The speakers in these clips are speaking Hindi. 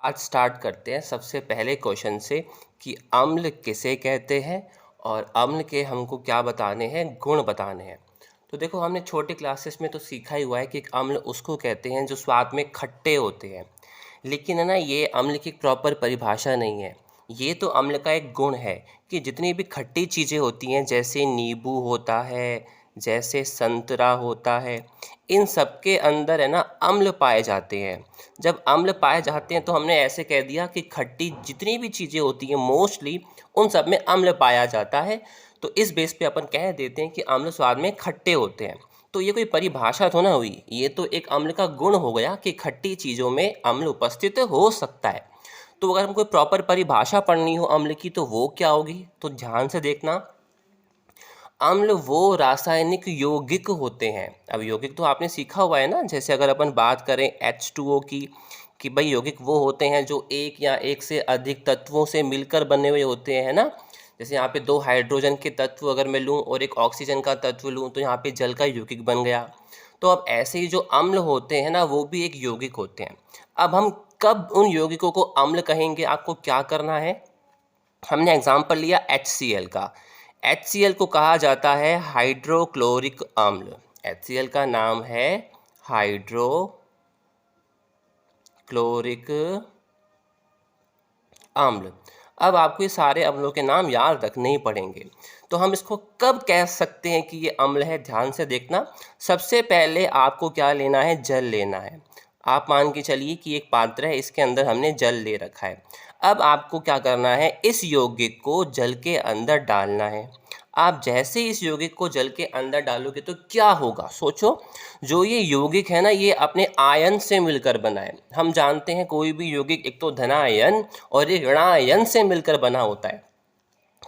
आज स्टार्ट करते हैं सबसे पहले क्वेश्चन से कि अम्ल किसे कहते हैं और अम्ल के हमको क्या बताने हैं, गुण बताने हैं। तो देखो, हमने छोटे क्लासेस में तो सीखा ही हुआ है कि एक अम्ल उसको कहते हैं जो स्वाद में खट्टे होते हैं। लेकिन है ना, ये अम्ल की प्रॉपर परिभाषा नहीं है। ये तो अम्ल का एक गुण है कि जितनी भी खट्टी चीज़ें होती हैं, जैसे नींबू होता है, जैसे संतरा होता है, इन सब के अंदर है ना अम्ल पाए जाते हैं। जब अम्ल पाए जाते हैं तो हमने ऐसे कह दिया कि खट्टी जितनी भी चीज़ें होती हैं मोस्टली उन सब में अम्ल पाया जाता है। तो इस बेस पे अपन कह देते हैं कि अम्ल स्वाद में खट्टे होते हैं। तो ये कोई परिभाषा तो ना हुई, ये तो एक अम्ल का गुण हो गया कि खट्टी चीज़ों में अम्ल उपस्थित हो सकता है। तो अगर हमको प्रॉपर परिभाषा पढ़नी हो अम्ल की तो वो क्या होगी, तो ध्यान से देखना। अम्ल वो रासायनिक यौगिक होते हैं। अब यौगिक तो आपने सीखा हुआ है ना, जैसे अगर अपन बात करें H2O की, कि भाई यौगिक वो होते हैं जो एक या एक से अधिक तत्वों से मिलकर बने हुए होते हैं, है ना। जैसे यहाँ पे दो हाइड्रोजन के तत्व अगर मैं लूँ और एक ऑक्सीजन का तत्व लूँ तो यहाँ पे जल का यौगिक बन गया। तो अब ऐसे ही जो अम्ल होते हैं ना, वो भी एक यौगिक होते हैं। अब हम कब उन यौगिकों को अम्ल कहेंगे, आपको क्या करना है। हमने एग्जाम्पल लिया HCl का। HCl को कहा जाता है हाइड्रोक्लोरिक अम्ल। HCl का नाम है हाइड्रोक्लोरिक अम्ल। अब आपको ये सारे अम्लों के नाम याद रखने ही पड़ेंगे। तो हम इसको कब कह सकते हैं कि ये अम्ल है, ध्यान से देखना। सबसे पहले आपको क्या लेना है, जल लेना है। आप मान के चलिए कि एक पात्र है, इसके अंदर हमने जल ले रखा है। अब आपको क्या करना है, इस यौगिक को जल के अंदर डालना है। आप जैसे ही इस यौगिक को जल के अंदर डालोगे तो क्या होगा, सोचो। जो ये यौगिक है ना, ये अपने आयन से मिलकर बना है। हम जानते हैं कोई भी यौगिक एक तो धनायन और एक ऋणायन से मिलकर बना होता है।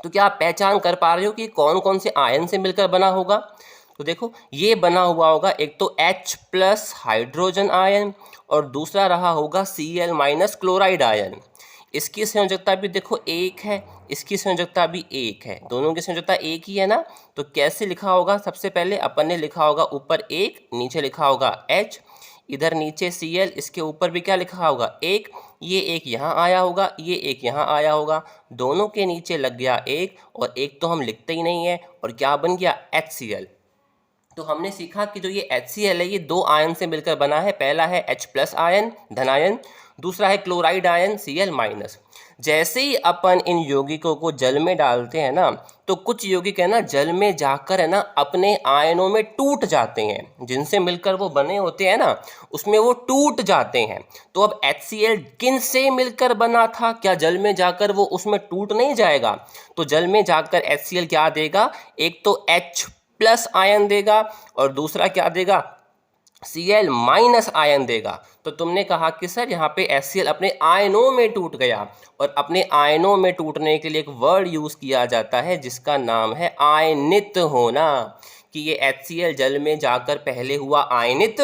तो क्या आप पहचान कर पा रहे हो कि कौन कौन से आयन से मिलकर बना होगा। तो देखो, ये बना हुआ होगा एक तो H+ हाइड्रोजन आयन और दूसरा रहा होगा Cl- क्लोराइड आयन। इसकी संयोजकता भी देखो एक है, इसकी संयोजकता भी एक है, दोनों की संयोजकता एक ही है ना। तो कैसे लिखा होगा, सबसे पहले अपन ने लिखा होगा ऊपर एक, नीचे लिखा होगा H, इधर नीचे Cl, इसके ऊपर भी क्या लिखा होगा एक। ये एक यहाँ आया होगा, ये एक यहाँ आया होगा, दोनों के नीचे लग गया एक, और एक तो हम लिखते ही नहीं है, और क्या बन गया HCl। तो हमने सीखा कि जो ये HCl है, ये दो आयन से मिलकर बना है। पहला है H+ आयन धनायन, दूसरा है क्लोराइड आयन Cl-। जैसे ही अपन इन यौगिकों को जल में डालते हैं ना, तो कुछ यौगिक है ना जल में जाकर है ना अपने आयनों में टूट जाते हैं, जिनसे मिलकर वो बने होते हैं ना, उसमें वो टूट जाते हैं। तो अब HCl किन से मिलकर बना था, क्या जल में जाकर वो उसमें टूट नहीं जाएगा। तो जल में जाकर HCl क्या देगा, एक तो H+ आयन देगा और दूसरा क्या देगा, Cl- आयन देगा। तो तुमने कहा कि सर यहाँ पे HCl अपने आयनों में टूट गया, और अपने आयनों में टूटने के लिए एक वर्ड यूज किया जाता है जिसका नाम है आयनित होना। कि ये HCl जल में जाकर पहले हुआ आयनित,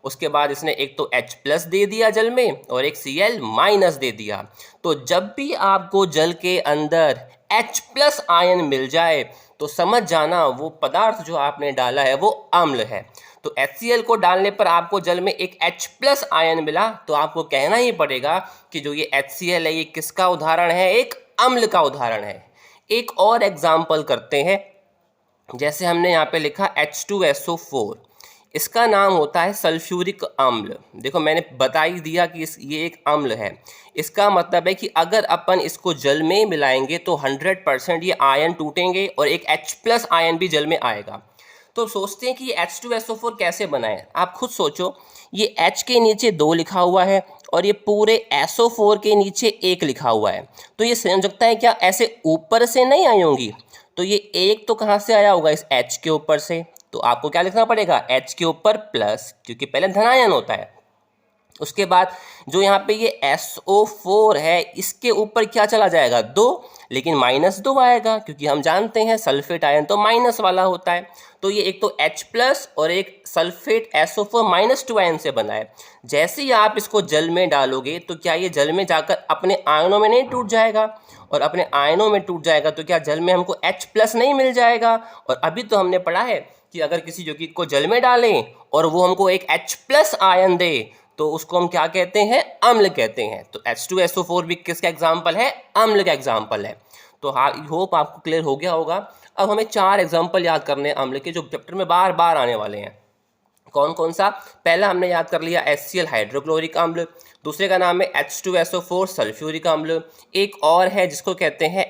उसके बाद इसने एक तो H+ दे दिया जल में और एक Cl- दे दिया। तो जब भी आपको जल के अंदर H+ आयन मिल जाए तो समझ जाना वो पदार्थ जो आपने डाला है वो अम्ल है। तो HCl को डालने पर आपको जल में एक H+ आयन मिला, तो आपको कहना ही पड़ेगा कि जो ये HCl है ये किसका उदाहरण है, एक अम्ल का उदाहरण है। एक और एग्जाम्पल करते हैं। जैसे हमने यहाँ पे लिखा H2SO4, इसका नाम होता है सल्फ्यूरिक अम्ल। देखो, मैंने बता ही दिया कि ये एक अम्ल है। इसका मतलब है कि अगर अपन इसको जल में मिलाएंगे तो 100% ये आयन टूटेंगे और एक H+ आयन भी जल में आएगा। तो सोचते हैं कि ये H2SO4 कैसे बना है। आप खुद सोचो, ये H के नीचे 2 लिखा हुआ है और ये पूरे SO4 के नीचे 1 लिखा हुआ है। तो ये संयोजकताएं क्या ऐसे ऊपर से नहीं आई होंगी। तो ये एक तो कहाँ से आया होगा, इस H के ऊपर से। तो आपको क्या लिखना पड़ेगा, H के ऊपर प्लस, क्योंकि पहले धनायन होता है। उसके बाद जो यहाँ पे ये SO4 है, इसके ऊपर क्या चला जाएगा, 2, लेकिन -2 आएगा, क्योंकि हम जानते हैं सल्फेट आयन तो माइनस वाला होता है। तो ये एक तो H+ और एक सल्फेट SO4 -2 आयन से बना है। जैसे ही आप इसको जल में डालोगे तो क्या ये जल में जाकर अपने आयनों में नहीं टूट जाएगा, और अपने आयनों में टूट जाएगा तो क्या जल में हमको H+ नहीं मिल जाएगा। और अभी तो हमने पढ़ा है कि अगर किसी यौगिक को जल में डालें और वो हमको एक H+ आयन दे, तो उसको हम क्या कहते हैं, अम्ल कहते हैं। तो H2SO4 भी किसका एग्जाम्पल है, अम्ल का एग्जाम्पल है। तो आई होप आपको क्लियर हो गया होगा। अब हमें 4 एग्जाम्पल याद करने हैं अम्ल के, जो चैप्टर में बार बार आने वाले हैं। कौन कौन सा, पहला हमने याद कर लिया HCl हाइड्रोक्लोरिक अम्ल, दूसरे का नाम है H2SO4 सल्फ्यूरिक अम्ल, एक और है जिसको कहते हैं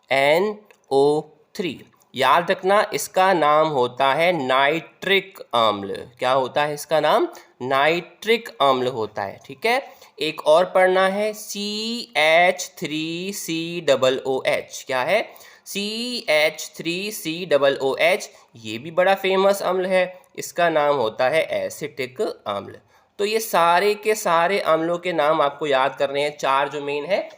HNO3। याद रखना इसका नाम होता है नाइट्रिक अम्ल। क्या होता है इसका नाम, नाइट्रिक अम्ल होता है, ठीक है। एक और पढ़ना है CH3COOH। क्या है, CH3COOH, ये भी बड़ा फेमस अम्ल है, इसका नाम होता है एसिटिक अम्ल। तो ये सारे के सारे अम्लों के नाम आपको याद करने हैं, 4 जो मेन है।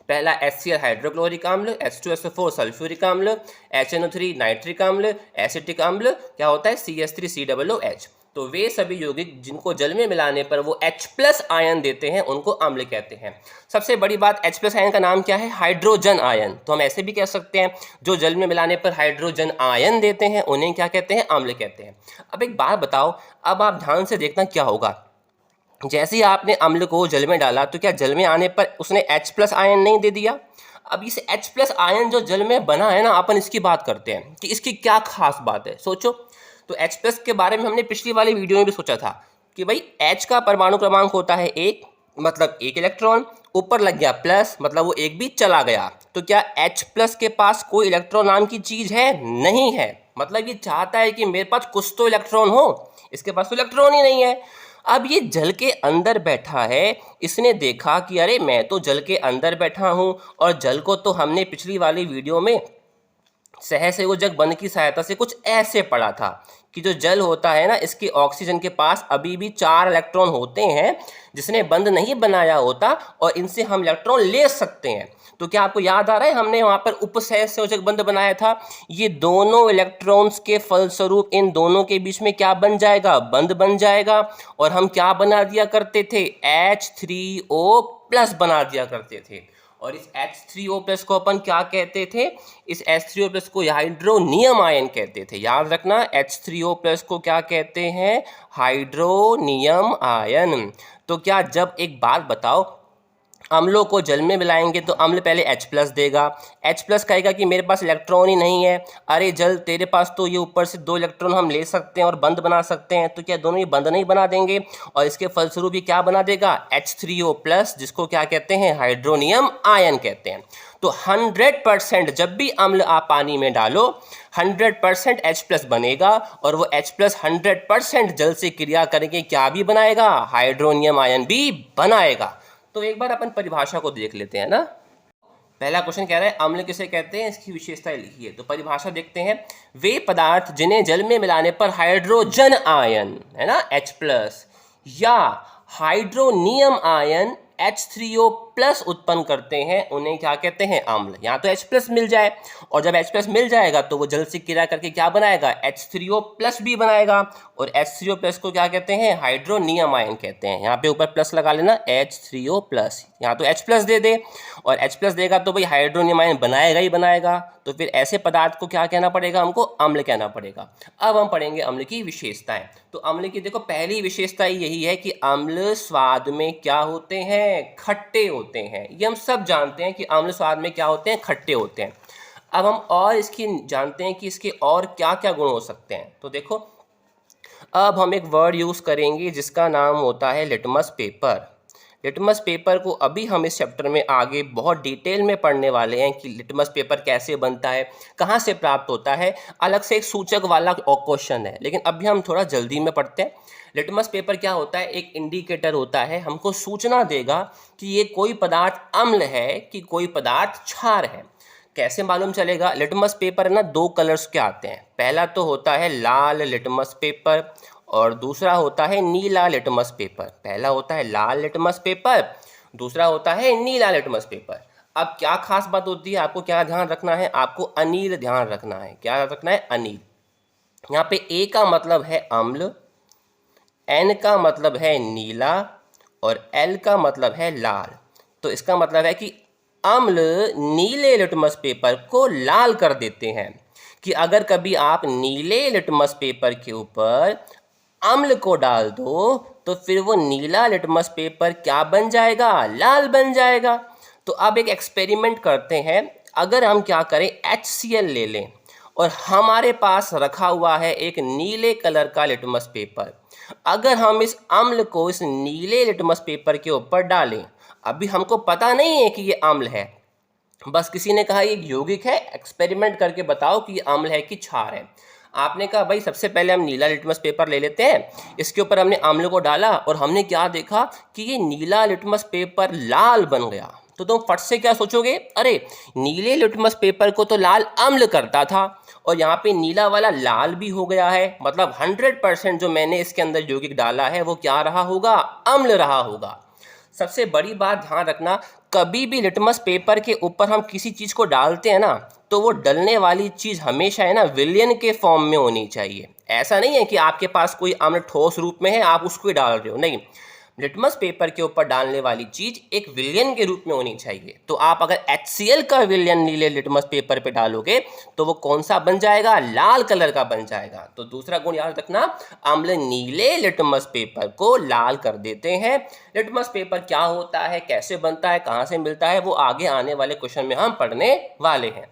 पहला HCl हाइड्रोक्लोरिक अम्ल, H2SO4 सल्फ्यूरिक अम्ल, HNO3 नाइट्रिक अम्ल, एसिटिक अम्ल क्या होता है CH3COOH। तो वे सभी यौगिक जिनको जल में मिलाने पर वो H+ आयन देते हैं उनको अम्ल कहते हैं। सबसे बड़ी बात, H+ आयन का नाम क्या है, हाइड्रोजन आयन। तो हम ऐसे भी कह सकते हैं जो जल में मिलाने पर हाइड्रोजन आयन देते हैं उन्हें क्या कहते हैं, अम्ल कहते हैं। अब एक बात बताओ, अब आप ध्यान से देखना क्या होगा, जैसे ही आपने अम्ल को जल में डाला तो क्या जल में आने पर उसने H+ आयन नहीं दे दिया। अब इस H+ आयन जो जल में बना है ना, अपन इसकी बात करते हैं कि इसकी क्या खास बात है, सोचो। तो H+ के बारे में हमने पिछली वाली वीडियो में भी सोचा था कि भाई H का परमाणु क्रमांक होता है 1, मतलब 1 इलेक्ट्रॉन, ऊपर लग गया प्लस, मतलब वो एक भी चला गया। तो क्या H+ के पास कोई इलेक्ट्रॉन नाम की चीज है, नहीं है। मतलब ये चाहता है कि मेरे पास कुछ तो इलेक्ट्रॉन हो, इसके पास तो इलेक्ट्रॉन ही नहीं है। अब ये जल के अंदर बैठा है, इसने देखा कि अरे मैं तो जल के अंदर बैठा हूं, और जल को तो हमने पिछली वाली वीडियो में सहसंयोजक बंध की सहायता से कुछ ऐसे पढ़ा था कि जो जल होता है ना, इसके ऑक्सीजन के पास अभी भी 4 इलेक्ट्रॉन होते हैं जिसने बंध नहीं बनाया होता, और इनसे हम इलेक्ट्रॉन ले सकते हैं। तो क्या आपको याद आ रहा है, हमने वहां पर उपसहसंयोजक बंध बनाया था। ये दोनों इलेक्ट्रॉन्स के फलस्वरूप इन दोनों के बीच में क्या बन जाएगा, बंध बन जाएगा। और हम क्या बना दिया करते थे, H3O+ बना दिया करते थे। और इस H3O+ को अपन क्या कहते थे, इस H3O+ को हाइड्रोनियम आयन कहते थे। याद रखना, H3O+ को क्या कहते हैं, हाइड्रोनियम आयन। तो क्या, जब एक बात बताओ, अम्लों को जल में मिलाएंगे तो अम्ल पहले H+ देगा, H+ कहेगा कि मेरे पास इलेक्ट्रॉन ही नहीं है। अरे जल, तेरे पास तो ये ऊपर से 2 इलेक्ट्रॉन हम ले सकते हैं और बंध बना सकते हैं। तो क्या दोनों ही बंध नहीं बना देंगे, और इसके फलस्वरूप ये क्या बना देगा, H3O+, जिसको क्या कहते हैं, हाइड्रोनियम आयन कहते हैं। तो 100% जब भी अम्ल आप पानी में डालो 100% H+ बनेगा, और वो H+ 100% जल से क्रिया करके क्या भी बनाएगा, हाइड्रोनियम आयन भी बनाएगा। तो एक बार अपन परिभाषा को देख लेते हैं ना। पहला क्वेश्चन कह रहा है अम्ल किसे कहते हैं, इसकी विशेषताएं लिखिए। तो परिभाषा देखते हैं, वे पदार्थ जिन्हें जल में मिलाने पर हाइड्रोजन आयन, है ना, H+, या हाइड्रोनियम आयन H3O+ उत्पन्न करते हैं उन्हें क्या कहते हैं, अम्ल। यहाँ तो H+ मिल जाए, और जब H+ मिल जाएगा तो वो जल से क्रिया करके क्या बनाएगा, H3O+ भी बनाएगा। और H3O+ को क्या कहते हैं, हाइड्रोनियम आयन कहते हैं। यहाँ पे ऊपर प्लस लगा लेना, H3O+, यहाँ तो H+ दे दे, और H+ देगा तो भाई हाइड्रोनियम आयन बनाएगा ही बनाएगा। तो फिर ऐसे पदार्थ को क्या कहना पड़ेगा, हमको अम्ल कहना पड़ेगा। अब हम पढ़ेंगे अम्ल की विशेषताएं। तो अम्ल की देखो, पहली विशेषता यही है कि अम्ल स्वाद में क्या होते हैं, खट्टे होते हैं। ये हम सब जानते हैं कि अम्ल स्वाद में क्या होते हैं, खट्टे होते हैं। अब हम और इसकी जानते हैं कि इसके और क्या क्या गुण हो सकते हैं। तो देखो, अब हम एक वर्ड यूज़ करेंगे जिसका नाम होता है लिटमस पेपर। लिटमस पेपर को अभी हम इस चैप्टर में आगे बहुत डिटेल में पढ़ने वाले हैं कि लिटमस पेपर कैसे बनता है, कहाँ से प्राप्त होता है। अलग से एक सूचक वाला क्वेश्चन है, लेकिन अभी हम थोड़ा जल्दी में पढ़ते हैं। लिटमस पेपर क्या होता है, एक इंडिकेटर होता है, हमको सूचना देगा कि ये कोई पदार्थ अम्ल है कि कोई पदार्थ क्षार है। कैसे मालूम चलेगा, लिटमस पेपर है ना, 2 कलर्स के आते हैं। पहला तो होता है लाल लिटमस पेपर, और दूसरा होता है नीला लिटमस पेपर। पहला होता है लाल लिटमस पेपर, दूसरा होता है नीला लिटमस पेपर। अब क्या खास बात होती है, आपको क्या ध्यान रखना है, आपको अनील ध्यान रखना है। क्या रखना है, अनील। यहाँ पे A का मतलब है अम्ल, N का मतलब है नीला, और L का मतलब है लाल। तो इसका मतलब है कि अम्ल नीले लिटमस पेपर को लाल कर देते हैं। कि अगर कभी आप नीले लिटमस पेपर के ऊपर अम्ल को डाल दो तो फिर वो नीला लिटमस पेपर क्या बन जाएगा, लाल बन जाएगा। तो अब एक एक्सपेरिमेंट करते हैं। अगर हम क्या करें, HCl ले लें और हमारे पास रखा हुआ है एक नीले कलर का लिटमस पेपर। अगर हम इस अम्ल को इस नीले लिटमस पेपर के ऊपर डालें, अभी हमको पता नहीं है कि ये अम्ल है, बस किसी ने कहा ये यौगिक है, एक्सपेरिमेंट करके बताओ कि ये अम्ल है कि क्षार है। आपने कहा भाई सबसे पहले हम नीला लिटमस पेपर ले लेते हैं, इसके ऊपर हमने अम्ल को डाला और हमने क्या देखा कि ये नीला लिटमस पेपर लाल बन गया। तो तुम फट से क्या सोचोगे, अरे नीले लिटमस पेपर को तो लाल अम्ल करता था और यहाँ पे नीला वाला लाल भी हो गया है, मतलब 100% जो मैंने इसके अंदर यौगिक डाला है वो क्या रहा होगा, अम्ल रहा होगा। सबसे बड़ी बात ध्यान रखना, कभी भी लिटमस पेपर के ऊपर हम किसी चीज़ को डालते हैं ना, तो वो डलने वाली चीज़ हमेशा है ना विलयन के फॉर्म में होनी चाहिए। ऐसा नहीं है कि आपके पास कोई अम्ल ठोस रूप में है आप उसको ही डाल रहे हो, नहीं, लिटमस पेपर के ऊपर डालने वाली चीज एक विलयन के रूप में होनी चाहिए। तो आप अगर HCl का विलयन नीले लिटमस पेपर पे डालोगे तो वो कौन सा बन जाएगा, लाल कलर का बन जाएगा। तो दूसरा गुण याद रखना, अम्ल नीले लिटमस पेपर को लाल कर देते हैं। लिटमस पेपर क्या होता है, कैसे बनता है, कहाँ से मिलता है, वो आगे आने वाले क्वेश्चन में हम पढ़ने वाले हैं।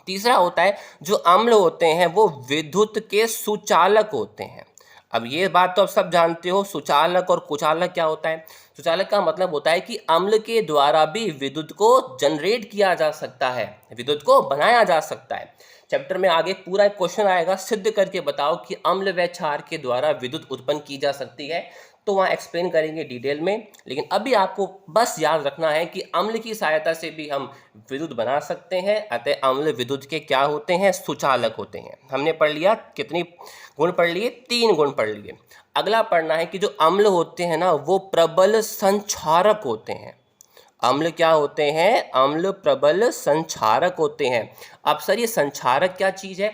तीसरा होता है, जो अम्ल होते हैं वो विद्युत के सुचालक होते हैं। अब ये बात तो आप सब जानते हो, सुचालक और कुचालक क्या होता है। सुचालक का मतलब होता है कि अम्ल के द्वारा भी विद्युत को जनरेट किया जा सकता है, विद्युत को बनाया जा सकता है। चैप्टर में आगे पूरा एक क्वेश्चन आएगा, सिद्ध करके बताओ कि अम्ल व क्षार के द्वारा विद्युत उत्पन्न की जा सकती है, तो वहाँ एक्सप्लेन करेंगे डिटेल में। लेकिन अभी आपको बस याद रखना है कि अम्ल की सहायता से भी हम विद्युत बना सकते हैं। अतः अम्ल विद्युत के क्या होते हैं, सुचालक होते हैं। हमने पढ़ लिया, कितनी गुण पढ़ लिए, 3 गुण पढ़ लिए। अगला पढ़ना है कि जो अम्ल होते हैं ना वो प्रबल संक्षारक होते हैं। अम्ल क्या होते हैं, अम्ल प्रबल संक्षारक होते हैं। अब सर ये संक्षारक क्या चीज़ है,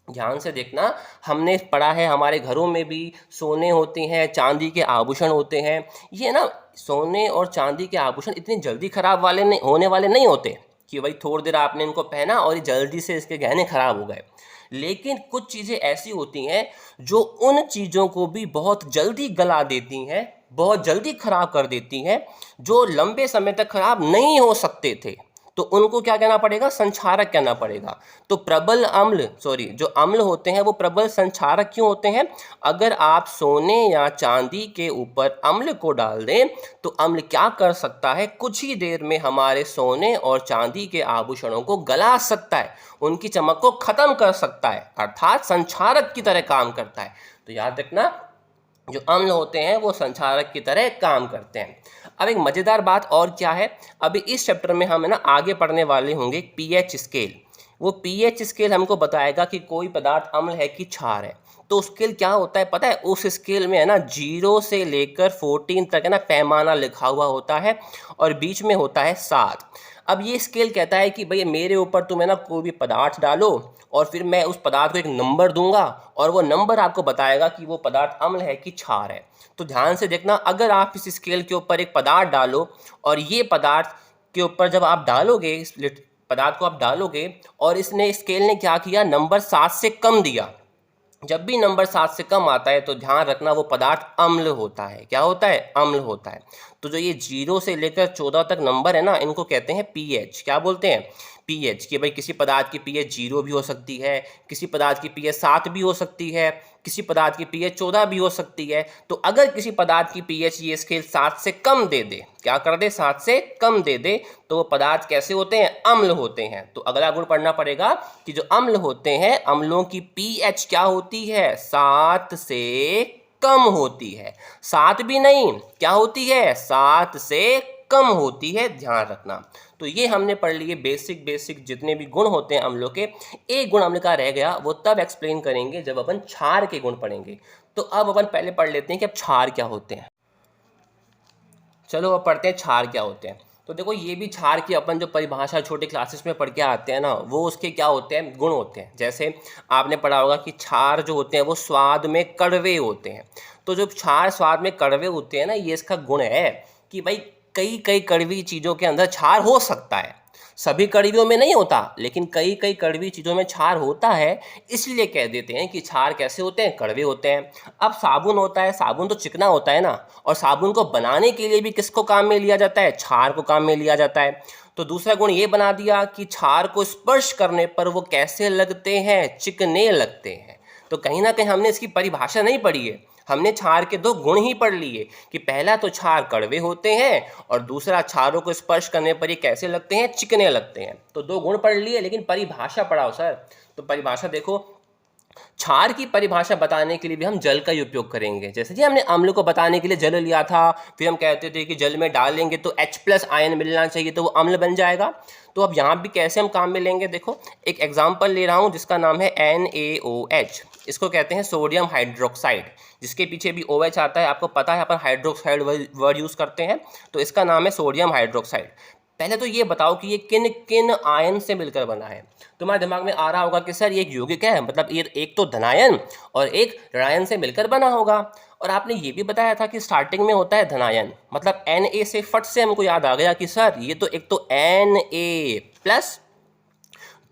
ध्यान से देखना। हमने पढ़ा है हमारे घरों में भी सोने होते हैं, चांदी के आभूषण होते हैं। ये ना सोने और चांदी के आभूषण इतनी जल्दी खराब वाले नहीं होने वाले नहीं होते कि भाई थोड़ी देर आपने इनको पहना और ये जल्दी से इसके गहने खराब हो गए। लेकिन कुछ चीज़ें ऐसी होती हैं जो उन चीज़ों को भी बहुत जल्दी गला देती हैं, बहुत जल्दी खराब कर देती हैं, जो लंबे समय तक खराब नहीं हो सकते थे। तो उनको क्या कहना पड़ेगा, संक्षारक कहना पड़ेगा। तो प्रबल अम्ल जो अम्ल होते हैं वो प्रबल संक्षारक क्यों होते हैं। अगर आप सोने या चांदी के ऊपर अम्ल को डाल दें तो अम्ल क्या कर सकता है, कुछ ही देर में हमारे सोने और चांदी के आभूषणों को गला सकता है, उनकी चमक को खत्म कर सकता है, अर्थात संक्षारक की तरह काम करता है। तो याद रखना, जो अम्ल होते हैं वो संक्षारक की तरह काम करते हैं। अब एक मज़ेदार बात और क्या है, अभी इस चैप्टर में हम है ना आगे पढ़ने वाले होंगे पीएच स्केल। वो पीएच स्केल हमको बताएगा कि कोई पदार्थ अम्ल है कि क्षार है। तो स्केल क्या होता है पता है, उस स्केल में है ना 0 से लेकर 14 तक है ना पैमाना लिखा हुआ होता है और बीच में होता है 7। अब ये स्केल कहता है कि भाई मेरे ऊपर तुम है ना कोई भी पदार्थ डालो और फिर मैं उस पदार्थ को एक नंबर दूंगा और वो नंबर आपको बताएगा कि वो पदार्थ अम्ल है कि क्षार है। तो ध्यान से देखना, अगर आप इस स्केल के ऊपर एक पदार्थ डालो और ये पदार्थ के ऊपर जब आप डालोगे, इस पदार्थ को आप डालोगे और इसने स्केल ने क्या किया, नंबर 7 से कम दिया। जब भी नंबर 7 से कम आता है तो ध्यान रखना वो पदार्थ अम्ल होता है। क्या होता है, अम्ल होता है। तो जो ये 0 से लेकर 14 तक नंबर है ना, इनको कहते हैं पीएच। क्या बोलते हैं, पीएच। कि भाई किसी पदार्थ की पीएच 0 भी हो सकती है, किसी पदार्थ की पीएच 7 भी हो सकती है, किसी पदार्थ की पीएच 14 भी हो सकती है। तो अगर किसी पदार्थ की पीएच ये स्केल 7 से कम दे दे, क्या कर दे, 7 से कम दे दे, तो वो पदार्थ कैसे होते हैं, अम्ल होते हैं। तो अगला गुण पढ़ना पड़ेगा कि जो अम्ल होते हैं, अम्लों की पीएच क्या होती है, 7 से कम होती है। 7 भी नहीं, क्या होती है, 7 से कम होती है, ध्यान रखना। तो ये हमने पढ़ लिए बेसिक जितने भी गुण होते हैं अम्लों के। एक गुण अम्ल का रह गया, वो तब एक्सप्लेन करेंगे जब अपन क्षार के गुण पढ़ेंगे। तो अब अपन पहले पढ़ लेते हैं कि अब क्षार क्या होते हैं। चलो अब पढ़ते हैं क्षार क्या होते हैं। तो देखो ये भी क्षार की अपन जो परिभाषा छोटे क्लासेस में पढ़ के आते हैं ना, वो उसके क्या होते हैं, गुण होते हैं। जैसे आपने पढ़ा होगा कि क्षार जो होते हैं वो स्वाद में कड़वे होते हैं। तो जो क्षार स्वाद में कड़वे होते हैं ना, ये इसका गुण है कि भाई कई कड़वी चीज़ों के अंदर क्षार हो सकता है। सभी कड़वियों में नहीं होता, लेकिन कई कई कड़वी चीज़ों में क्षार होता है, इसलिए कह देते हैं कि क्षार कैसे होते हैं, कड़वे होते हैं। अब साबुन होता है, साबुन तो चिकना होता है ना, और साबुन को बनाने के लिए भी किसको काम में लिया जाता है, क्षार को काम में लिया जाता है। तो दूसरा गुण ये बना दिया कि क्षार को स्पर्श करने पर वो कैसे लगते हैं, चिकने लगते हैं। तो कहीं ना कहीं हमने इसकी परिभाषा नहीं पढ़ी है, हमने क्षार के दो गुण ही पढ़ लिए कि पहला तो क्षार कड़वे होते हैं और दूसरा क्षारों को स्पर्श करने पर ये कैसे लगते हैं, चिकने लगते हैं। तो दो गुण पढ़ लिए, लेकिन परिभाषा पढ़ाओ सर। तो परिभाषा देखो, क्षार की परिभाषा बताने के लिए भी हम जल का ही उपयोग करेंगे। जैसे जी हमने अम्ल को बताने के लिए जल लिया था, फिर हम कहते थे कि जल में डालेंगे तो H+ आयन मिलना चाहिए तो वो अम्ल बन जाएगा। तो अब यहाँ भी कैसे हम काम में लेंगे, देखो एक एग्जाम्पल ले रहा हूँ जिसका नाम है NaOH। इसको कहते हैं सोडियम हाइड्रोक्साइड, जिसके पीछे भी OH आता है। आपको पता है अपन हाइड्रोक्साइड वर्ड यूज़ करते हैं, तो इसका नाम है सोडियम हाइड्रोक्साइड। पहले तो ये बताओ कि ये किन किन आयन से मिलकर बना है। तुम्हारे दिमाग में आ रहा होगा कि सर ये एक यौगिक है, मतलब ये एक तो धनायन और एक ऋणायन से मिलकर बना होगा। और आपने ये भी बताया था कि स्टार्टिंग में होता है धनायन, मतलब Na से फट से हमको याद आ गया कि सर ये तो एक तो Na+,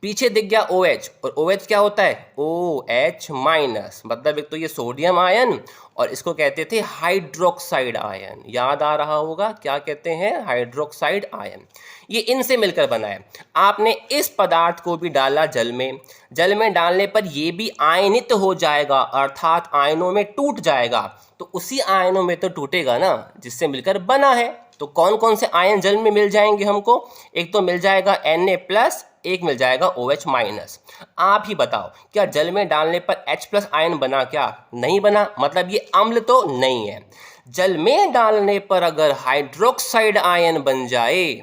पीछे दिख गया OH, और OH क्या होता है, OH-, मतलब एक तो ये सोडियम आयन और इसको कहते थे हाइड्रोक्साइड आयन। याद आ रहा होगा क्या कहते हैं, हाइड्रोक्साइड आयन। ये इनसे मिलकर बना है। आपने इस पदार्थ को भी डाला जल में, जल में डालने पर ये भी आयनित हो जाएगा, अर्थात आयनों में टूट जाएगा। तो उसी आयनों में तो टूटेगा ना जिससे मिलकर बना है। तो कौन कौन से आयन जल में मिल जाएंगे हमको, एक तो मिल जाएगा Na+, एक मिल जाएगा OH-। आप ही बताओ, क्या जल में डालने पर H+ आयन बना, क्या नहीं बना, मतलब ये अम्ल तो नहीं है। जल में डालने पर अगर हाइड्रोक्साइड आयन बन जाए,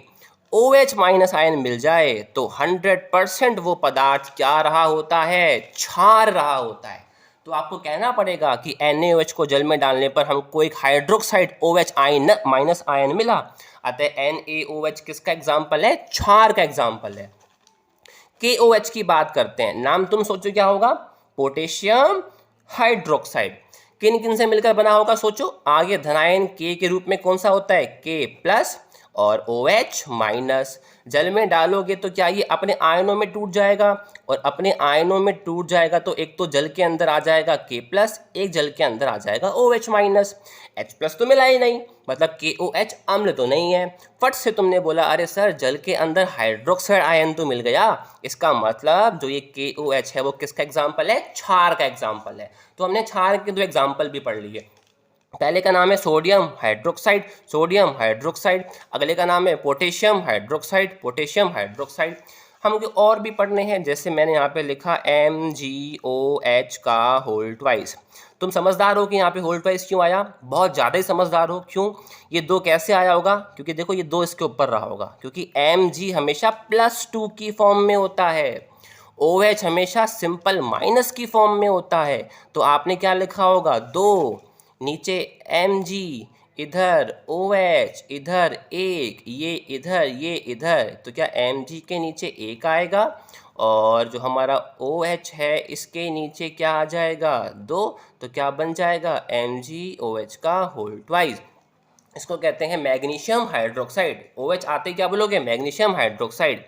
OH- आयन मिल जाए, तो 100% वो पदार्थ क्या रहा होता है, क्षार रहा होता है। तो आपको कहना पड़ेगा कि NaOH को जल में डालने पर हमको एक हाइड्रोक्साइड OH- आयन मिला। अतः NaOH किसका एग्जाम्पल है, क्षार का एग्जाम्पल है। KOH की बात करते हैं, नाम तुम सोचो क्या होगा, पोटेशियम हाइड्रोक्साइड। किन किन से मिलकर बना होगा सोचो, आगे धनायन K के रूप में कौन सा होता है, K+ और OH-। जल में डालोगे तो क्या ये अपने आयनों में टूट जाएगा, और अपने आयनों में टूट जाएगा तो एक तो जल के अंदर आ जाएगा K+, एक जल के अंदर आ जाएगा OH-। H+ तो मिला ही नहीं, मतलब KOH अम्ल तो नहीं है। फट से तुमने बोला अरे सर जल के अंदर हाइड्रोक्साइड आयन तो मिल गया, इसका मतलब जो ये KOH है वो किसका एग्जाम्पल है, क्षार का एग्जाम्पल है। तो हमने क्षार के दो एग्जाम्पल भी पढ़ लिए। पहले का नाम है सोडियम हाइड्रोक्साइड, सोडियम हाइड्रोक्साइड। अगले का नाम है पोटेशियम हाइड्रोक्साइड, पोटेशियम हाइड्रोक्साइड। हमको और भी पढ़ने हैं, जैसे मैंने यहाँ पे लिखा MgOH का होल ट्वाइस। तुम समझदार हो कि यहाँ पे होल ट्वाइस क्यों आया, बहुत ज़्यादा ही समझदार हो। क्यों, ये दो कैसे आया होगा, क्योंकि देखो ये दो इसके ऊपर रहा होगा, क्योंकि Mg हमेशा +2 की फॉर्म में होता है, OH हमेशा सिंपल माइनस की फॉर्म में होता है। तो आपने क्या लिखा होगा, दो, नीचे Mg, इधर OH, इधर एक, ये इधर ये इधर। तो क्या Mg के नीचे एक आएगा और जो हमारा OH है इसके नीचे क्या आ जाएगा, दो। तो क्या बन जाएगा, MgOH का होल ट्वाइस। इसको कहते हैं मैग्नीशियम हाइड्रोक्साइड। OH आते क्या बोलोगे, मैग्नीशियम हाइड्रोक्साइड।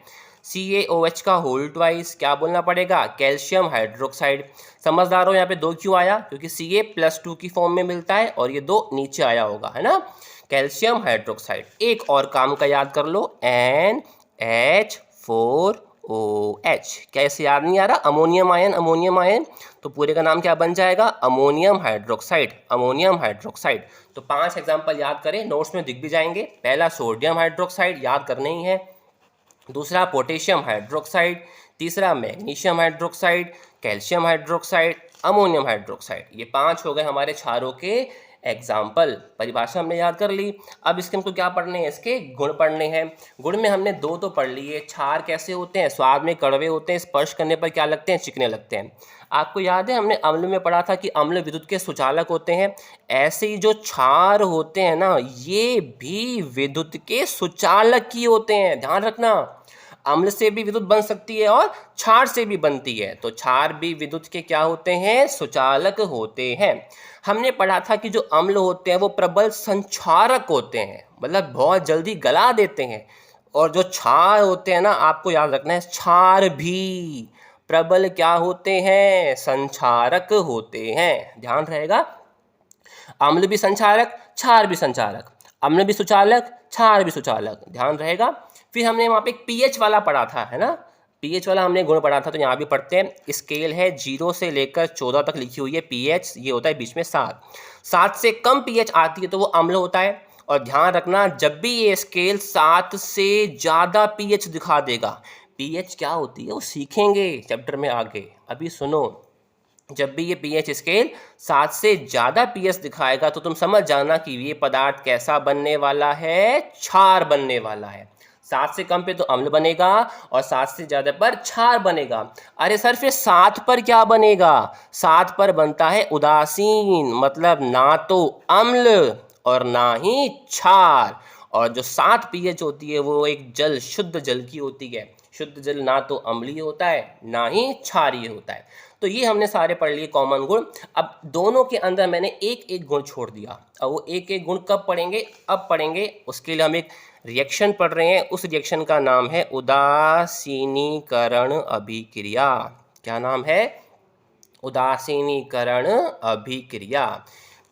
CaOH का होल ट्वाइस क्या बोलना पड़ेगा, कैल्शियम हाइड्रोक्साइड। समझदार हो, यहाँ पे दो क्यों आया, क्योंकि Ca+2 की फॉर्म में मिलता है और ये दो नीचे आया होगा, है ना, कैल्शियम हाइड्रोक्साइड। एक और काम का याद कर लो, NH4OH। क्या इसे याद नहीं आ रहा, अमोनियम आयन, अमोनियम आयन। तो पूरे का नाम क्या बन जाएगा, अमोनियम हाइड्रोक्साइड, अमोनियम हाइड्रोक्साइड। तो 5 एग्जाम्पल याद करें, नोट्स में दिख भी जाएंगे। पहला सोडियम हाइड्रोक्साइड याद करना ही है, दूसरा पोटेशियम हाइड्रोक्साइड, तीसरा magnesium hydroxide, calcium hydroxide, ammonium hydroxide. ये 5 हो गए हमारे क्षारों के एग्जाम्पल। परिभाषा हमने याद कर ली। अब इसके हमको क्या पढ़ने हैं, इसके गुण पढ़ने हैं। गुण में हमने दो तो पढ़ लिए, क्षार कैसे होते हैं, स्वाद में कड़वे होते हैं, स्पर्श करने पर क्या लगते हैं, चिकने लगते हैं। आपको याद है हमने अम्ल में पढ़ा था कि अम्ल विद्युत के सुचालक होते हैं। ऐसे ही जो क्षार होते हैं ना, ये भी विद्युत के सुचालक ही होते हैं, ध्यान रखना। अम्ल से भी विद्युत बन सकती है और क्षार से भी बनती है, तो क्षार भी विद्युत के क्या होते हैं, सुचालक होते हैं। हमने पढ़ा था कि जो अम्ल होते हैं वो प्रबल संक्षारक होते हैं, मतलब बहुत जल्दी गला देते हैं। और जो क्षार होते हैं ना, आपको याद रखना है, क्षार भी प्रबल क्या होते हैं, संक्षारक होते हैं, ध्यान रहेगा। अम्ल भी संक्षारक, क्षार भी संक्षारक, अम्ल भी सुचालक, क्षार भी सुचालक, ध्यान रहेगा। फिर हमने वहाँ पे एक पीएच वाला पढ़ा था, है ना, पीएच वाला हमने गुण पढ़ा था, तो यहाँ भी पढ़ते हैं। स्केल है 0 से लेकर 14 तक लिखी हुई है पीएच, ये होता है बीच में 7 से कम पीएच आती है तो वो अम्ल होता है। और ध्यान रखना, जब भी ये स्केल 7 से ज़्यादा पीएच दिखा देगा, पीएच क्या होती है वो सीखेंगे चैप्टर में आगे, अभी सुनो। जब भी ये पीएच स्केल 7 से ज़्यादा पीएच दिखाएगा तो तुम समझ जाना कि ये पदार्थ कैसा बनने वाला है, क्षार बनने वाला है। 7 से कम पे तो अम्ल बनेगा और 7 से ज़्यादा पर क्षार बनेगा। अरे सर फिर 7 पर क्या बनेगा, 7 पर बनता है उदासीन, मतलब ना तो अम्ल और ना ही क्षार। और जो 7 पीएच होती है वो एक जल, शुद्ध जल की होती है। शुद्ध जल ना तो अम्लीय होता है ना ही क्षारीय होता है। तो ये हमने सारे पढ़ लिए कॉमन गुण। अब दोनों के अंदर मैंने एक एक गुण छोड़ दिया। अब वो एक एक गुण कब पढ़ेंगे, अब पढ़ेंगे। उसके लिए हम एक रिएक्शन पढ़ रहे हैं, उस रिएक्शन का नाम है उदासीनीकरण अभिक्रिया। क्या नाम है, उदासीनीकरण अभिक्रिया।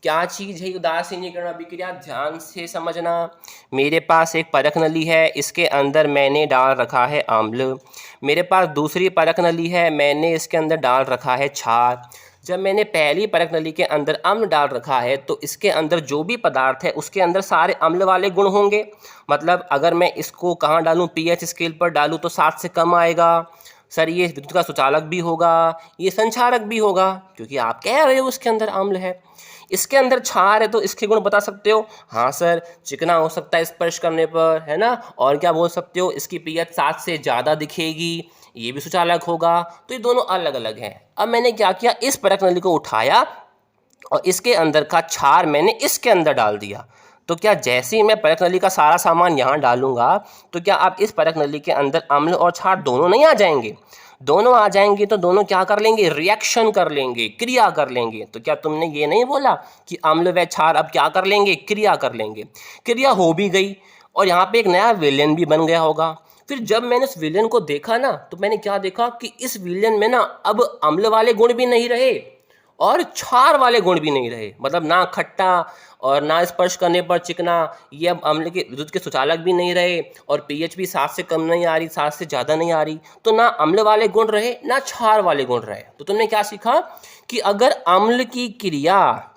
क्या चीज़ है उदासीनीकरण अभिक्रिया, ध्यान से समझना। मेरे पास एक परख नली है, इसके अंदर मैंने डाल रखा है अम्ल। मेरे पास दूसरी परख नली है, मैंने इसके अंदर डाल रखा है क्षार। जब मैंने पहली परख नली के अंदर अम्ल डाल रखा है तो इसके अंदर जो भी पदार्थ है उसके अंदर सारे अम्ल वाले गुण होंगे। मतलब अगर मैं इसको कहाँ डालूँ, पीएच स्केल पर डालूँ तो 7 से कम आएगा। सर ये विद्युत का सुचालक भी होगा, ये संचारक भी होगा, क्योंकि आप कह रहे हो उसके अंदर अम्ल है। इसके अंदर क्षार है तो इसके गुण बता सकते हो, हाँ सर चिकना हो सकता है स्पर्श करने पर, है ना। और क्या बोल सकते हो, इसकी पीएच 7 से ज़्यादा दिखेगी, ये भी सुचालक होगा। तो ये दोनों अलग अलग हैं। अब मैंने क्या किया, इस परख नली को उठाया और इसके अंदर का क्षार मैंने इसके अंदर डाल दिया। तो क्या जैसे ही मैं परख नली का सारा सामान यहाँ डालूंगा तो क्या आप इस परख नली के अंदर अम्ल और क्षार दोनों नहीं आ जाएंगे, दोनों आ जाएंगे। तो दोनों क्या कर लेंगे, रिएक्शन कर लेंगे, क्रिया कर लेंगे। तो क्या तुमने ये नहीं बोला कि अम्ल व क्षार अब क्या कर लेंगे, क्रिया कर लेंगे। क्रिया हो भी गई और यहाँ पे एक नया विलेन भी बन गया होगा। फिर जब मैंने उस विलेन को देखा ना तो मैंने क्या देखा कि इस विलेन में ना अब अम्ल वाले गुण भी नहीं रहे और क्षार वाले गुण भी नहीं रहे। मतलब ना खट्टा और ना स्पर्श करने पर चिकना, ये अब अम्ल के विद्युत के सुचालक भी नहीं रहे और पीएच भी 7 से कम नहीं आ रही, 7 से ज़्यादा नहीं आ रही। तो ना अम्ल वाले गुण रहे ना क्षार वाले गुण रहे। तो तुमने क्या सीखा कि अगर अम्ल की क्रिया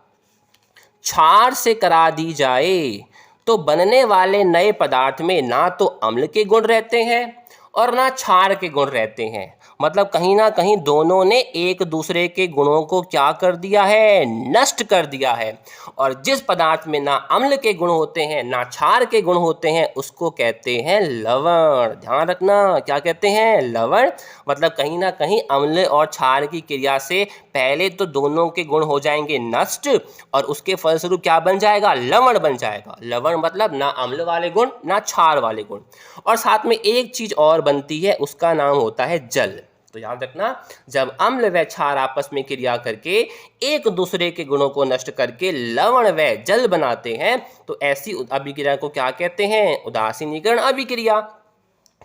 क्षार से करा दी जाए तो बनने वाले नए पदार्थ में ना तो अम्ल के गुण रहते हैं और ना क्षार के गुण रहते हैं। मतलब कहीं ना कहीं दोनों ने एक दूसरे के गुणों को क्या कर दिया है, नष्ट कर दिया है। और जिस पदार्थ में ना अम्ल के गुण होते हैं ना क्षार के गुण होते हैं उसको कहते हैं लवण। ध्यान रखना, क्या कहते हैं, लवण। मतलब कहीं ना कहीं अम्ल और क्षार की क्रिया से पहले तो दोनों के गुण हो जाएंगे नष्ट और उसके फलस्वरूप क्या बन जाएगा, लवण बन जाएगा। लवण मतलब ना अम्ल वाले गुण ना क्षार वाले गुण। और साथ में एक चीज और बनती है, उसका नाम होता है जल। तो याद रखना, जब अम्ल व क्षार आपस में क्रिया करके एक दूसरे के गुणों को नष्ट करके लवण व जल बनाते हैं तो ऐसी अभिक्रिया को क्या कहते हैं, उदासीनीकरण अभिक्रिया।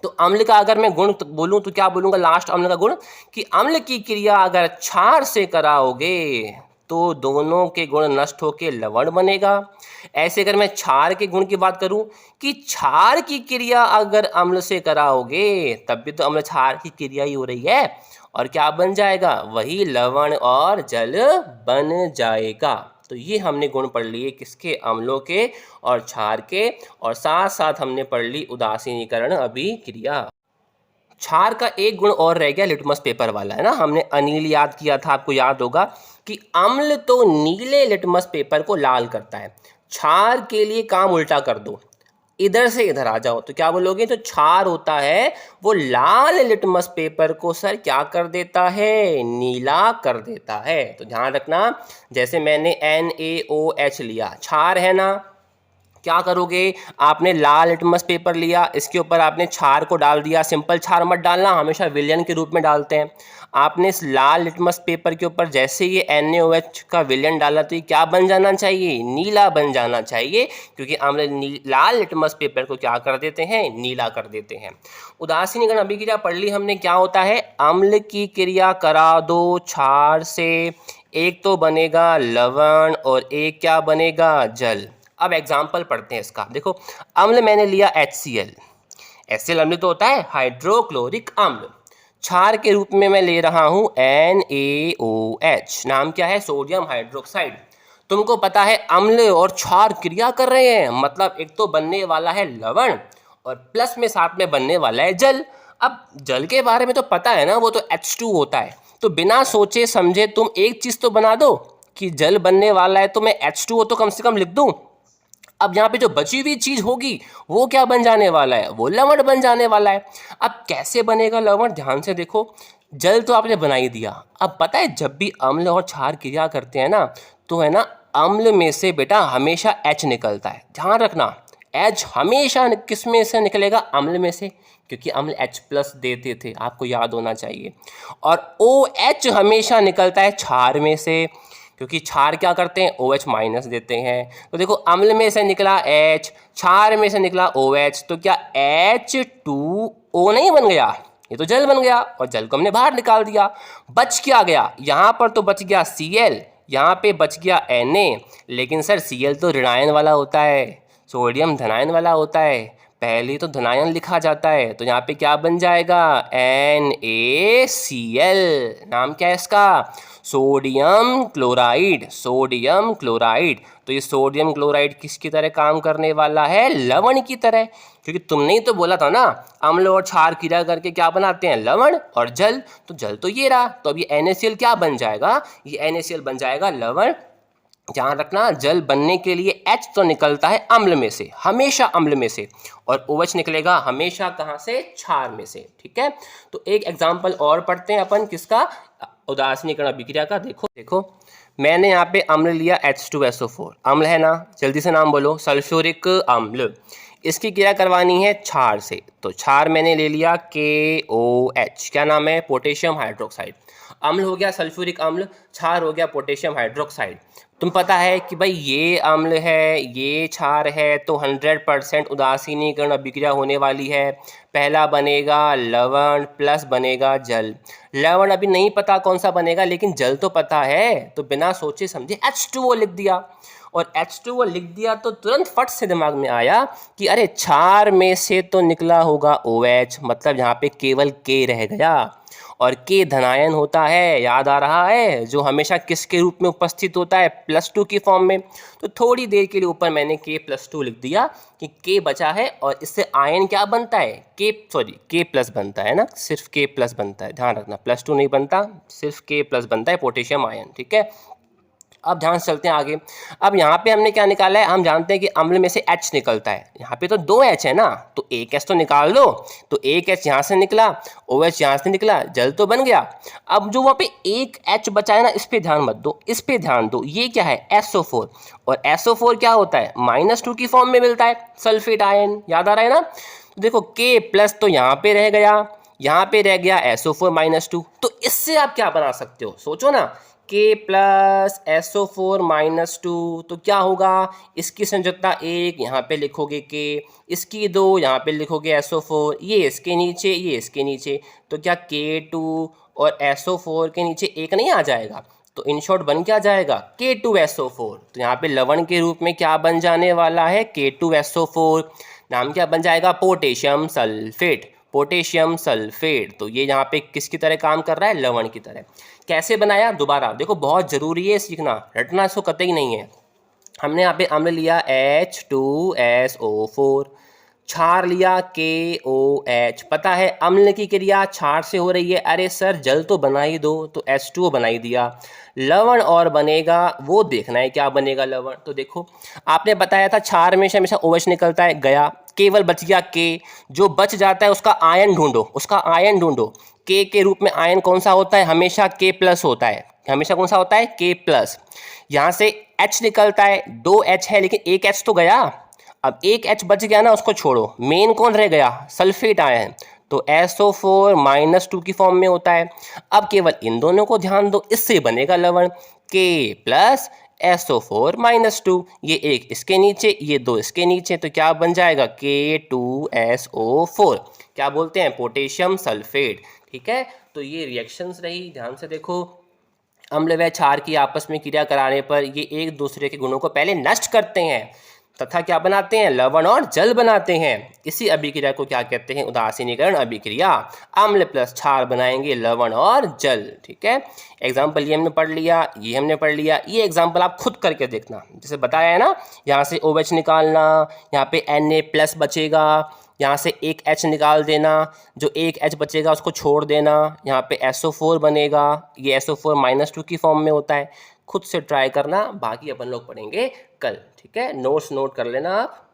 तो अम्ल का अगर मैं गुण बोलूं तो क्या बोलूंगा, लास्ट अम्ल का गुण, कि अम्ल की क्रिया अगर क्षार से कराओगे तो दोनों के गुण नष्ट होकर लवण बनेगा। ऐसे अगर मैं क्षार के गुण की बात करूं कि क्षार की क्रिया अगर अम्ल से कराओगे तब भी तो अम्ल क्षार की क्रिया ही हो रही है और क्या बन जाएगा, वही लवण और जल बन जाएगा। तो ये हमने गुण पढ़ लिए किसके, अम्लों के और क्षार के। और साथ साथ हमने पढ़ ली उदासीनीकरण अभिक्रिया। क्षार का एक गुण और रह गया, लिटमस पेपर वाला, है ना। हमने अनिल याद किया था, आपको याद होगा कि अम्ल तो नीले लिटमस पेपर को लाल करता है, क्षार के लिए काम उल्टा कर दो, इधर से इधर आ जाओ तो क्या बोलोगे, तो क्षार होता है वो लाल लिटमस पेपर को सर क्या कर देता है, नीला कर देता है। तो ध्यान रखना, जैसे मैंने NaOH लिया, क्षार है ना, क्या करोगे, आपने लाल लिटमस पेपर लिया, इसके ऊपर आपने क्षार को डाल दिया। सिंपल क्षार मत डालना, हमेशा विलयन के रूप में डालते हैं। आपने इस लाल लिटमस पेपर के ऊपर जैसे ये NaOH का विलयन डाला तो ये क्या बन जाना चाहिए, नीला बन जाना चाहिए, क्योंकि अम्ल लाल लिटमस पेपर को क्या कर देते हैं, नीला कर देते हैं। उदासीनीकरण अभिक्रिया पढ़ ली हमने। क्या होता है, अम्ल की क्रिया करा दो क्षार से, एक तो बनेगा लवण और एक क्या बनेगा, जल। अब एग्जाम्पल पढ़ते हैं इसका। देखो, अम्ल मैंने लिया HCl। HCl अम्ल तो होता है हाइड्रोक्लोरिक अम्ल। क्षार के रूप में मैं ले रहा हूं NaOH, नाम क्या है, सोडियम हाइड्रोक्साइड। तुमको पता है अम्ल और क्षार क्रिया कर रहे हैं, मतलब एक तो बनने वाला है लवण और प्लस में साथ में बनने वाला है जल। अब जल के बारे में तो पता है ना, वो तो H2 होता है। तो बिना सोचे समझे तुम एक चीज तो बना दो कि जल बनने वाला है, तो मैं H2O तो कम से कम लिख दूं। अब यहाँ पे जो बची हुई चीज होगी वो क्या बन जाने वाला है, वो लवण बन जाने वाला है। अब कैसे बनेगा लवण, ध्यान से देखो। जल तो आपने बना ही दिया। अब पता है जब भी अम्ल और क्षार क्रिया करते हैं ना, तो है ना, अम्ल में से बेटा हमेशा H निकलता है। ध्यान रखना, H हमेशा किस में से निकलेगा, अम्ल में से, क्योंकि अम्ल H+ देते थे, आपको याद होना चाहिए। और OH हमेशा निकलता है क्षार में से, क्योंकि क्षार क्या करते हैं, OH- देते हैं। तो देखो, अम्ल में से निकला H, क्षार में से निकला OH, तो क्या H2O नहीं बन गया, ये तो जल बन गया। और जल को हमने बाहर निकाल दिया। बच क्या गया, यहाँ पर तो बच गया Cl, यहाँ पे बच गया Na। लेकिन सर Cl तो ऋणायन वाला होता है, सोडियम धनायन वाला होता है, पहले तो धनायन लिखा जाता है। तो यहाँ पे क्या बन जाएगा, NaCl। नाम क्या है इसका, सोडियम क्लोराइड। Sodium chloride. तो ये सोडियम क्लोराइड किसकी तरह काम करने वाला है, लवण की तरह, क्योंकि तुमने ही तो बोला था ना अम्ल और क्षार क्रिया करके क्या बनाते हैं, लवण और जल। तो जल तो ये रहा, तो अब ये NaCl क्या बन जाएगा, ये NaCl बन जाएगा लवण। ध्यान रखना, जल बनने के लिए H तो निकलता है अम्ल में से, हमेशा अम्ल में से, और OH निकलेगा हमेशा कहाँ से, क्षार में से। ठीक है, तो एक एग्जाम्पल और पढ़ते हैं अपन, किसका, उदासीनीकरण अभिक्रिया का। देखो मैंने यहाँ पे अम्ल लिया H2SO4, अम्ल है ना, जल्दी से नाम बोलो, सल्फ्यूरिक अम्ल। इसकी क्रिया करवानी है क्षार से, तो क्षार मैंने ले लिया KOH, क्या नाम है, पोटेशियम हाइड्रोक्साइड। अम्ल हो गया सल्फ्यूरिक अम्ल, क्षार हो गया पोटेशियम हाइड्रोक्साइड। तुम पता है कि भाई ये अम्ल है, ये क्षार है, तो 100% उदासीनीकरण अभिक्रिया होने वाली है। पहला बनेगा लवण प्लस बनेगा जल। लवण अभी नहीं पता कौन सा बनेगा, लेकिन जल तो पता है, तो बिना सोचे समझे H2O लिख दिया। और H2O लिख दिया तो तुरंत फट से दिमाग में आया कि अरे क्षार में से तो निकला होगा OH, मतलब यहाँ पे केवल K रह गया, और K धनायन होता है, याद आ रहा है, जो हमेशा किसके रूप में उपस्थित होता है, +2 की फॉर्म में। तो थोड़ी देर के लिए ऊपर मैंने K+2 लिख दिया कि K बचा है, और इससे आयन क्या बनता है, K+ बनता है ना, सिर्फ K+ बनता है, ध्यान रखना, +2 नहीं बनता, सिर्फ K+ बनता है, पोटेशियम आयन। ठीक है, अब ध्यान से चलते हैं आगे। अब यहाँ पे हमने क्या निकाला है, हम जानते हैं कि अम्ल में से H निकलता है, यहाँ पे तो 2 H है ना, तो एक H तो निकाल दो। तो एक H यहाँ से निकला, OH यहाँ से निकला, जल तो बन गया। अब जो वहाँ पे एक H बचा है ना, इस पे ध्यान मत दो, इस पे ध्यान दो, ये क्या है, SO4। और SO4 क्या होता है, -2 की फॉर्म में मिलता है, सल्फेट आयन, याद आ रहा है ना। तो देखो K+ तो यहाँ पे रह गया, यहाँ पे रह गया SO4 -2। तो इससे आप क्या बना सकते हो, सोचो ना, K+SO4 -2, तो क्या होगा, इसकी संयोजकता 1, यहाँ पे लिखोगे K, इसकी 2, यहाँ पे लिखोगे SO4, ये इसके नीचे, ये इसके नीचे, तो क्या K2 और SO4 के नीचे 1 नहीं आ जाएगा, तो इन शॉर्ट बन क्या जाएगा, K2SO4। तो यहाँ पे लवण के रूप में क्या बन जाने वाला है, K2SO4। नाम क्या बन जाएगा, पोटेशियम सल्फेट, पोटेशियम सल्फेट। तो ये यहाँ पे किसकी तरह काम कर रहा है, लवण की तरह। कैसे बनाया, दोबारा देखो, बहुत ज़रूरी है सीखना, रटना इसको कतई नहीं है। हमने यहाँ पे अम्ल लिया H2SO4, क्षार लिया KOH। पता है अम्ल की क्रिया क्षार से हो रही है, अरे सर जल तो बना ही दो, तो H2O बना ही दिया। लवण और बनेगा, वो देखना है क्या बनेगा लवण। तो देखो, आपने बताया था क्षार में से हमेशा OH निकलता है, गया, केवल बच गया K। जो बच जाता है उसका आयन ढूंढो, उसका आयन ढूंढो। K के रूप में आयन कौन सा होता है, हमेशा K+ होता है, हमेशा कौन सा होता है, K+। यहाँ से H निकलता है, 2 H है, लेकिन एक H तो गया। अब एक H बच गया ना, उसको छोड़ो, मेन कौन रह गया, सल्फेट आया है, तो SO4 - 2 की फॉर्म में होता है। अब केवल इन दोनों को ध्यान दो, इससे बनेगा लवण K प्लस SO4 - 2, ये एक इसके नीचे, ये दो इसके नीचे, तो क्या बन जाएगा K2SO4, क्या बोलते हैं, पोटेशियम सल्फेट। ठीक है, तो ये रिएक्शंस रही, ध्यान से देखो। अम्ल व क्षार की आपस में क्रिया कराने पर ये एक दूसरे के गुणों को पहले नष्ट करते हैं तथा क्या बनाते हैं, लवण और जल बनाते हैं। इसी अभिक्रिया को क्या कहते हैं, उदासीनीकरण अभिक्रिया। अम्ल प्लस क्षार बनाएंगे लवण और जल। ठीक है, एग्जाम्पल ये हमने पढ़ लिया, ये हमने पढ़ लिया, ये एग्जाम्पल आप खुद करके देखना, जैसे बताया है ना, यहाँ से OH निकालना, यहाँ पे Na+ बचेगा, यहाँ से एक H निकाल देना, जो एक H बचेगा उसको छोड़ देना, यहाँ पे SO4 बनेगा, ये SO4 - 2 की फॉर्म में होता है। खुद से ट्राई करना, बाकी अपन लोग पढ़ेंगे कल। ठीक है, नोट्स नोट कर लेना आप।